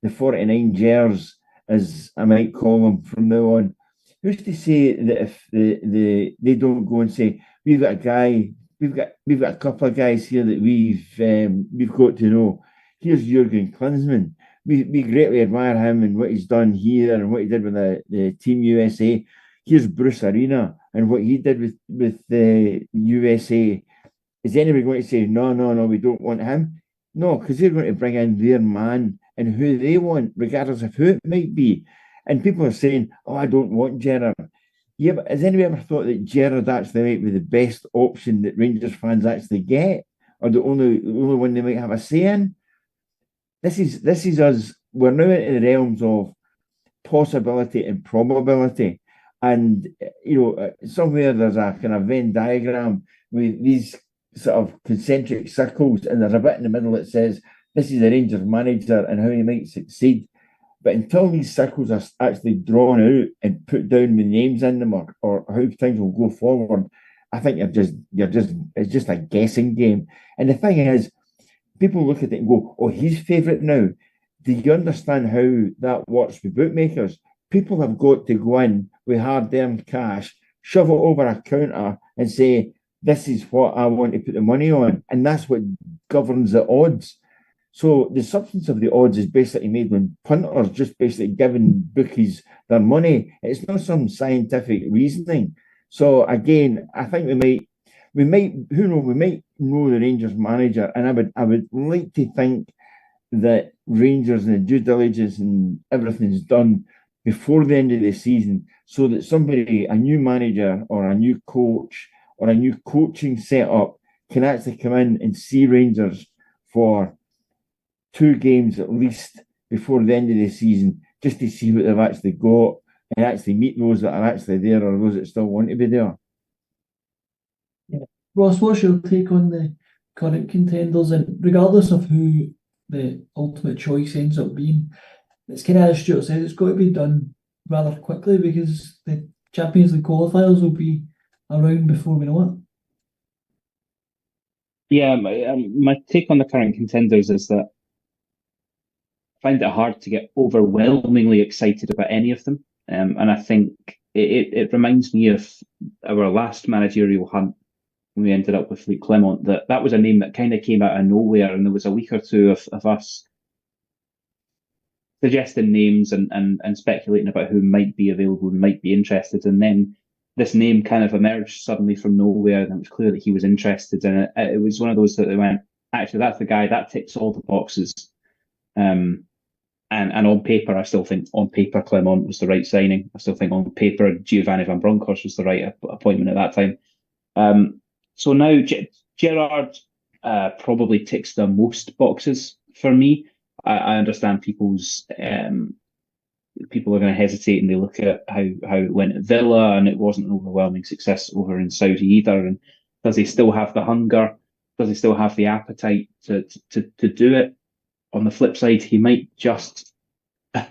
the 49 Gers, as I might call them from now on, who's to say that if they don't go and say, we've got a couple of guys here that we've got to know. Here's Jurgen Klinsmann. We greatly admire him and what he's done here and what he did with the Team USA. Here's Bruce Arena and what he did with the USA. Is anybody going to say, no, we don't want him? No, because they're going to bring in their man and who they want, regardless of who it might be. And people are saying, "Oh, I don't want Gerrard." Yeah, but has anybody ever thought that Gerrard actually might be the best option that Rangers fans actually get, or the only one they might have a say in? This is us. We're now into the realms of possibility and probability, and somewhere there's a kind of Venn diagram with these sort of concentric circles, and there's a bit in the middle that says this is the Rangers manager and how he might succeed. But until these circles are actually drawn out and put down with names in them, or how things will go forward, I think it's just a guessing game. And the thing is, people look at it and go, "Oh, he's favourite now." Do you understand how that works with bookmakers? People have got to go in with hard-earned cash, shove it over a counter, and say, "This is what I want to put the money on," and that's what governs the odds. So the substance of the odds is basically made when punters just basically giving bookies their money. It's not some scientific reasoning. So again, I think we might know the Rangers manager, and I would like to think that Rangers and the due diligence and everything's done before the end of the season, so that somebody, a new manager or a new coach or a new coaching setup, can actually come in and see Rangers for 2 games at least before the end of the season, just to see what they've actually got and actually meet those that are actually there or those that still want to be there. Yeah. Ross, what's your take on the current contenders? And regardless of who the ultimate choice ends up being, it's kind of, as Stuart said, it's got to be done rather quickly, because the Champions League qualifiers will be around before we know it. Yeah, my take on the current contenders is that I find it hard to get overwhelmingly excited about any of them. And I think it reminds me of our last managerial hunt when we ended up with Luke Clement. That was a name that kind of came out of nowhere, and there was a week or two of us suggesting names and speculating about who might be available and might be interested. And then this name kind of emerged suddenly from nowhere, and it was clear that he was interested. And it was one of those that they went, actually, that's the guy, that ticks all the boxes. And on paper, I still think on paper Clement was the right signing. I still think on paper Giovanni van Bronckhorst was the right appointment at that time. So now Gerrard probably ticks the most boxes for me. I understand people are going to hesitate, and they look at how it went at Villa, and it wasn't an overwhelming success over in Saudi either. And does he still have the hunger? Does he still have the appetite to do it? On the flip side, he might just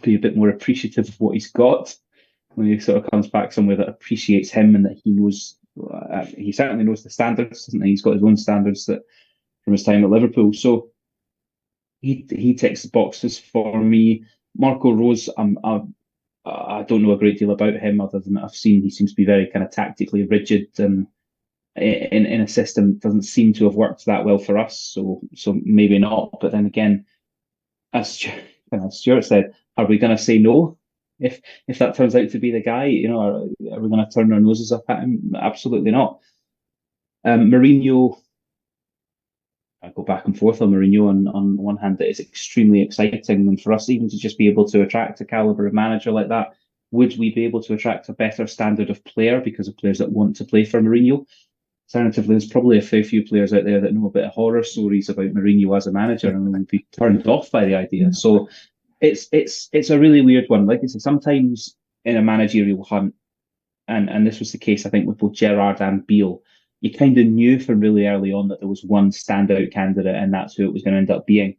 be a bit more appreciative of what he's got when he sort of comes back somewhere that appreciates him, and that he knows. He certainly knows the standards, doesn't he? He's got his own standards that from his time at Liverpool. So he ticks the boxes for me. Marco Rose, I don't know a great deal about him other than I've seen he seems to be very kind of tactically rigid, and in a system that doesn't seem to have worked that well for us. So maybe not. But then again, as Stuart said, are we going to say no if that turns out to be the guy? Are we going to turn our noses up at him? Absolutely not. Mourinho, I go back and forth on Mourinho. On one hand, that is extremely exciting, and for us even to just be able to attract a caliber of manager like that, would we be able to attract a better standard of player because of players that want to play for Mourinho? Alternatively, there's probably a fair few players out there that know a bit of horror stories about Mourinho as a manager and would be turned off by the idea. So it's a really weird one. Like I say, sometimes in a managerial hunt, and this was the case, I think, with both Gerrard and Beale, you kind of knew from really early on that there was one standout candidate, and that's who it was going to end up being.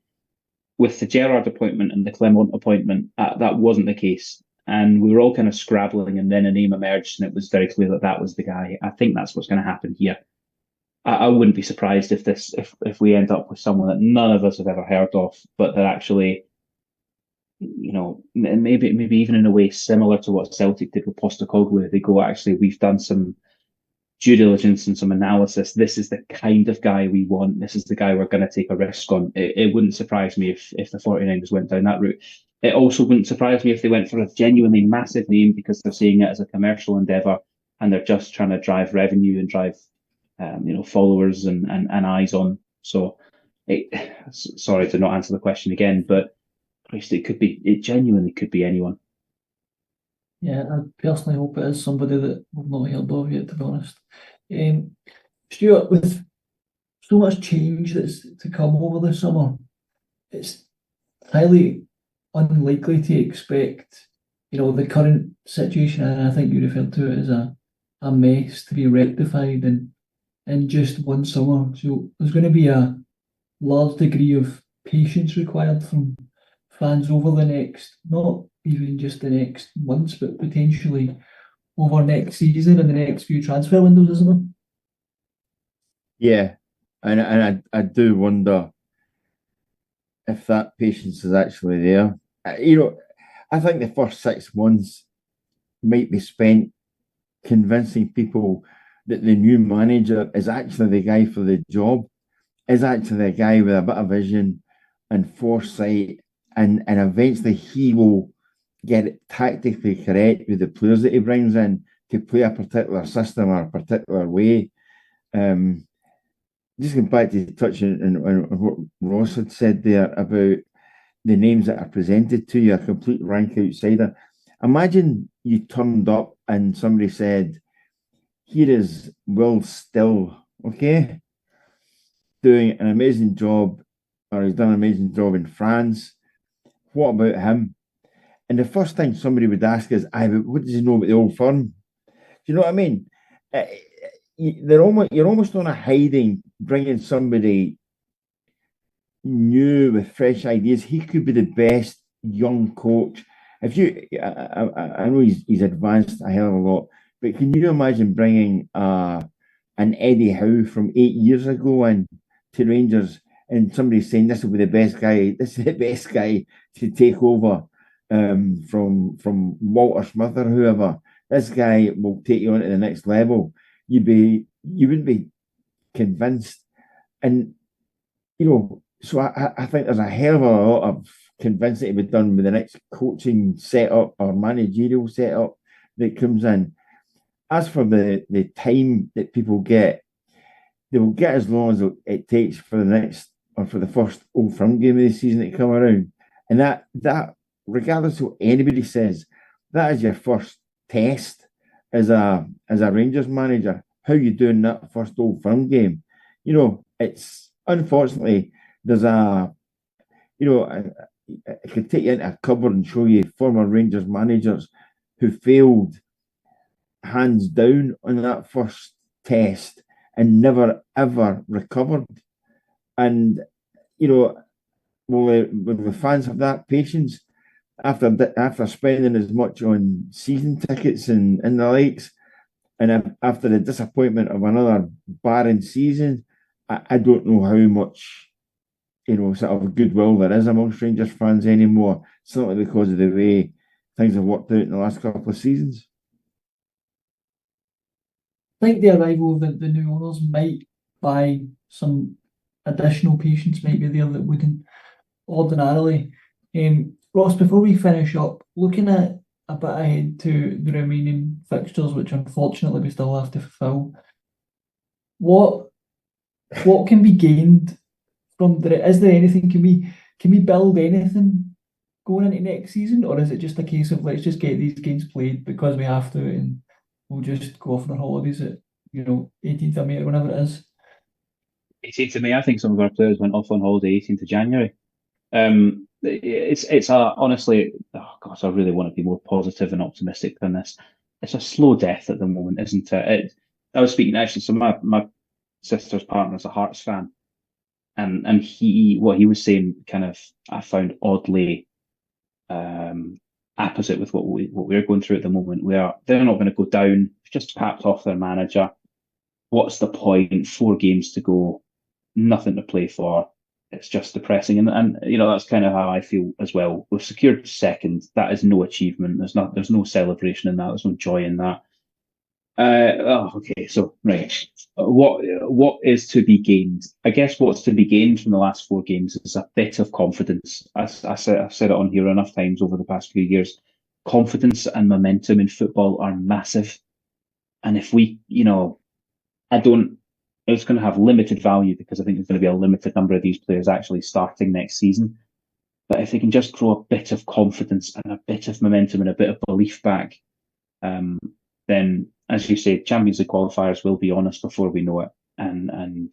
With the Gerrard appointment and the Clement appointment, that wasn't the case. And we were all kind of scrabbling, and then a name emerged, and it was very clear that that was the guy. I think that's what's going to happen here. I wouldn't be surprised if we end up with someone that none of us have ever heard of, but that actually, maybe even in a way similar to what Celtic did with Postecoglou. They go, actually, we've done some due diligence and some analysis. This is the kind of guy we want. This is the guy we're going to take a risk on. It wouldn't surprise me if the 49ers went down that route. It also wouldn't surprise me if they went for a genuinely massive name because they're seeing it as a commercial endeavour and they're just trying to drive revenue and drive, followers and eyes on. So, sorry to not answer the question again, but Christ, it genuinely could be anyone. Yeah, I personally hope it is somebody that we've not heard of yet, to be honest. Stuart, with so much change that's to come over the summer, it's highly unlikely to expect, the current situation, and I think you referred to it as a mess to be rectified in just one summer. So there's going to be a large degree of patience required from fans over the next, not even just the next months, but potentially over next season and the next few transfer windows, isn't there? Yeah, and I do wonder if that patience is actually there. I think the first 6 months might be spent convincing people that the new manager is actually the guy for the job, is actually a guy with a bit of vision and foresight, and eventually he will get it tactically correct with the players that he brings in to play a particular system or a particular way. Just going back to touching on what Ross had said there about the names that are presented to you, a complete rank outsider. Imagine you turned up and somebody said, here is Will Still, okay, doing an amazing job, or he's done an amazing job in France. What about him? And the first thing somebody would ask is, what does he know about the Old Firm? Do you know what I mean? You're almost on a hiding, bringing somebody new with fresh ideas. He could be the best young coach. If you, I know he's advanced a hell of a lot, but can you imagine bringing an Eddie Howe from 8 years ago in to Rangers, and somebody saying this will be the best guy, this is the best guy to take over from Walter Smith or whoever. This guy will take you on to the next level. You wouldn't be convinced, and so I think there's a hell of a lot of convincing to be done with the next coaching setup or managerial setup that comes in. As for the time that people get, they will get as long as it takes for the next or for the first Old Firm game of the season to come around. And that regardless of what anybody says, that is your first test as a Rangers manager. How you doing that first Old Firm game? It's unfortunately there's I could take you into a cupboard and show you former Rangers managers who failed hands down on that first test and never ever recovered. And will the fans have that patience after spending as much on season tickets and the likes, and after the disappointment of another barren season? I don't know how much sort of goodwill there is amongst Rangers fans anymore, simply because of the way things have worked out in the last couple of seasons. I think the arrival of the new owners might buy some additional patience, might be there that wouldn't ordinarily. Ross, before we finish up, looking at a bit ahead to the remaining fixtures, which unfortunately we still have to fulfil, what can be gained from is there anything, can we build anything going into next season, or is it just a case of let's just get these games played because we have to, and we'll just go off on our holidays at 18th of May or whenever it is? 18th of May, I think some of our players went off on holiday 18th of January. It's honestly, oh gosh, I really want to be more positive and optimistic than this. It's a slow death at the moment, isn't it? I was speaking actually, so my sister's partner's a Hearts fan, and what he was saying kind of I found oddly opposite with what we're going through at the moment. They're not going to go down, just packed off their manager. What's the point? 4 games to go, nothing to play for. It's just depressing, and that's kind of how I feel as well. We've secured second. That is no achievement. There's no celebration in that. There's no joy in that. Okay, so right, what is to be gained? I guess what's to be gained from the last 4 games is a bit of confidence. I've said it on here enough times over the past few years. Confidence and momentum in football are massive, and if we, it's going to have limited value because I think there's going to be a limited number of these players actually starting next season. But if they can just throw a bit of confidence and a bit of momentum and a bit of belief back, then, as you say, Champions League qualifiers will be on us before we know it, and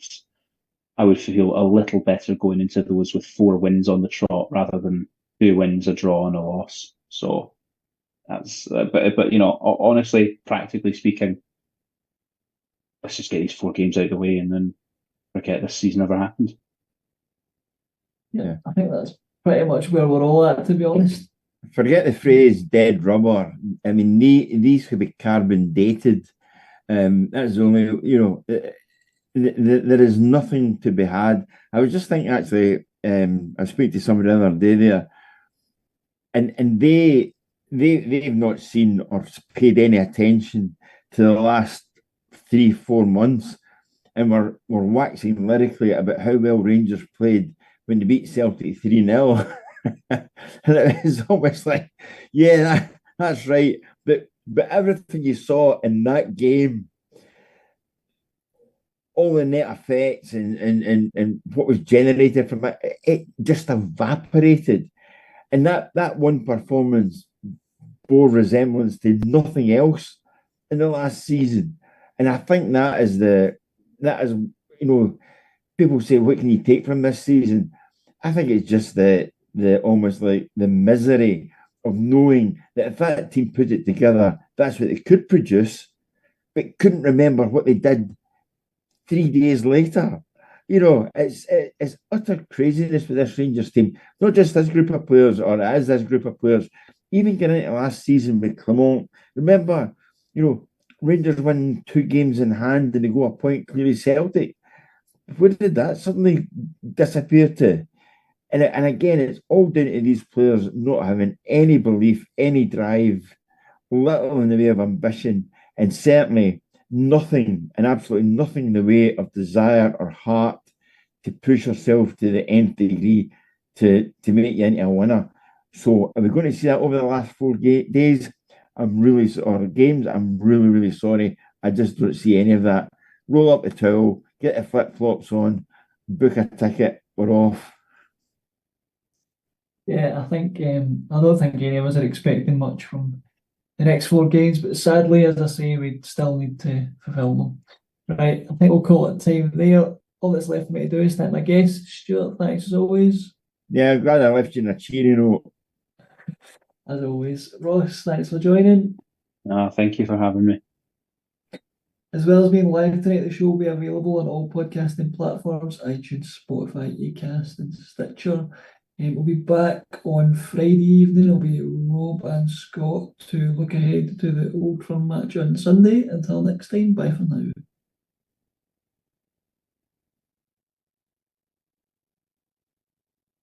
I would feel a little better going into those with 4 wins on the trot rather than 2 wins, a draw, and a loss. So that's, but honestly, practically speaking, let's just get these 4 games out of the way and then forget this season ever happened. Yeah, I think that's pretty much where we're all at, to be honest. Forget the phrase "dead rubber." I mean, these could be carbon dated. That's only, there is nothing to be had. I was just thinking, actually, I spoke to somebody the other day there, and they've not seen or paid any attention to the last 3-4 months, and we're waxing lyrically about how well Rangers played when they beat Celtic 3-0. And it was almost like, yeah, that's right. But everything you saw in that game, all the net effects and what was generated from it just evaporated. And that one performance bore resemblance to nothing else in the last season. And I think that is people say, what can you take from this season? I think it's just the almost like the misery of knowing that if that team put it together, that's what they could produce, but couldn't remember what they did 3 days later. It's utter craziness with this Rangers team. Not just this group of players, or as this group of players, even getting into last season with Clement. Remember, Rangers win 2 games in hand and they go a point clear of Celtic. Where did that suddenly disappear to? And again, it's all down to these players not having any belief, any drive, little in the way of ambition, and certainly nothing, and absolutely nothing in the way of desire or heart to push yourself to the nth degree to make you into a winner. So are we going to see that over the last 4 days? I'm really sorry. I just don't see any of that. Roll up the towel, get the flip-flops on, book a ticket, we're off. Yeah, I think I don't think any of us are expecting much from the next 4 games, but sadly, as I say, we still need to fulfil them. Right, I think we'll call it time there. All that's left for me to do is thank my guest, Stuart. Thanks as always. Yeah, I'm glad I left you in a cheery note. As always, Ross, thanks for joining. Thank you for having me. As well as being live tonight, the show will be available on all podcasting platforms: iTunes, Spotify, Acast, and Stitcher. We'll be back on Friday evening. It'll be Rob and Scott to look ahead to the Old Firm match on Sunday. Until next time, bye for now.